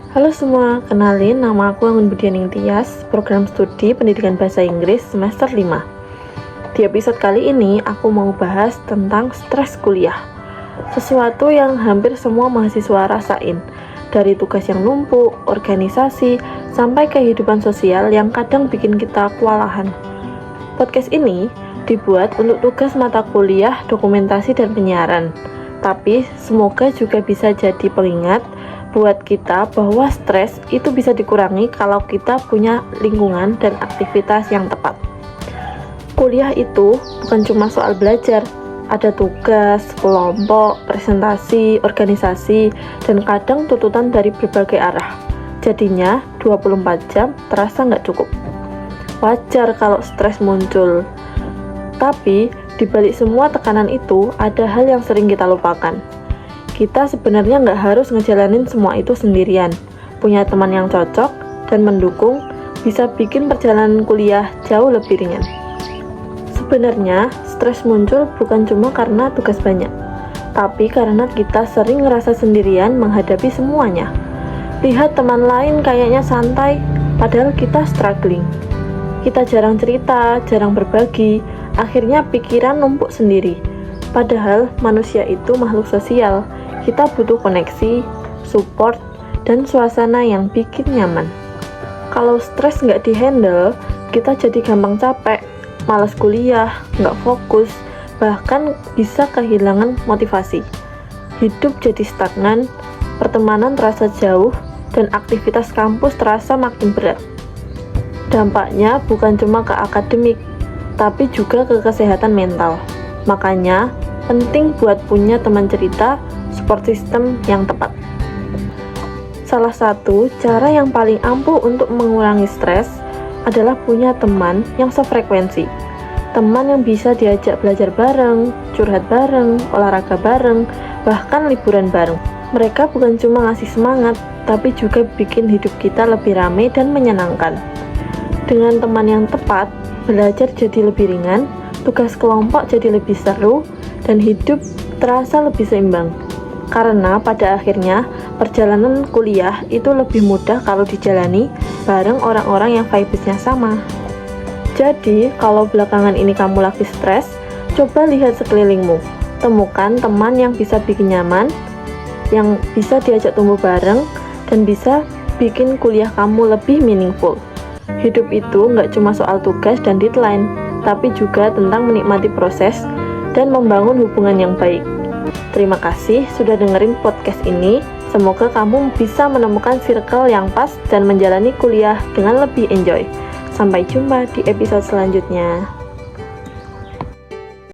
Halo semua, kenalin nama aku Anggun Budianing Tias, program studi pendidikan bahasa Inggris semester 5. Di episode kali ini, aku mau bahas tentang stres kuliah. Sesuatu yang hampir semua mahasiswa rasain, dari tugas yang numpuk, organisasi, sampai kehidupan sosial yang kadang bikin kita kewalahan. Podcast ini dibuat untuk tugas mata kuliah, dokumentasi, dan penyiaran. Tapi semoga juga bisa jadi pengingat buat kita bahwa stres itu bisa dikurangi kalau kita punya lingkungan dan aktivitas yang tepat. Kuliah itu bukan cuma soal belajar, ada tugas, kelompok, presentasi, organisasi, dan kadang tuntutan dari berbagai arah. Jadinya 24 jam terasa nggak cukup. Wajar kalau stres muncul. Tapi di balik semua tekanan itu ada hal yang sering kita lupakan. Kita sebenarnya nggak harus ngejalanin semua itu sendirian. Punya teman yang cocok dan mendukung bisa bikin perjalanan kuliah jauh lebih ringan. Sebenarnya, stres muncul bukan cuma karena tugas banyak, tapi karena kita sering ngerasa sendirian menghadapi semuanya. Lihat teman lain kayaknya santai, padahal kita struggling. Kita jarang cerita, jarang berbagi, akhirnya pikiran numpuk sendiri. Padahal manusia itu makhluk sosial. Kita butuh koneksi, support, dan suasana yang bikin nyaman. Kalau stres nggak dihandle, kita jadi gampang capek, malas kuliah, nggak fokus, bahkan bisa kehilangan motivasi. Hidup jadi stagnan, pertemanan terasa jauh, dan aktivitas kampus terasa makin berat. Dampaknya bukan cuma ke akademik, tapi juga ke kesehatan mental. Makanya, penting buat punya teman cerita, support system yang tepat. Salah satu cara yang paling ampuh untuk mengurangi stres adalah punya teman yang sefrekuensi. Teman yang bisa diajak belajar bareng, curhat bareng, olahraga bareng, bahkan liburan bareng. Mereka bukan cuma ngasih semangat, tapi juga bikin hidup kita lebih ramai dan menyenangkan. Dengan teman yang tepat, belajar jadi lebih ringan, tugas kelompok jadi lebih seru, dan hidup terasa lebih seimbang. Karena pada akhirnya, perjalanan kuliah itu lebih mudah kalau dijalani bareng orang-orang yang vibes-nya sama. Jadi, kalau belakangan ini kamu lagi stres, coba lihat sekelilingmu. Temukan teman yang bisa bikin nyaman, yang bisa diajak tumbuh bareng, dan bisa bikin kuliah kamu lebih meaningful. Hidup itu nggak cuma soal tugas dan deadline, tapi juga tentang menikmati proses dan membangun hubungan yang baik. Terima kasih sudah dengerin podcast ini. Semoga kamu bisa menemukan circle yang pas dan menjalani kuliah dengan lebih enjoy. Sampai jumpa di episode selanjutnya.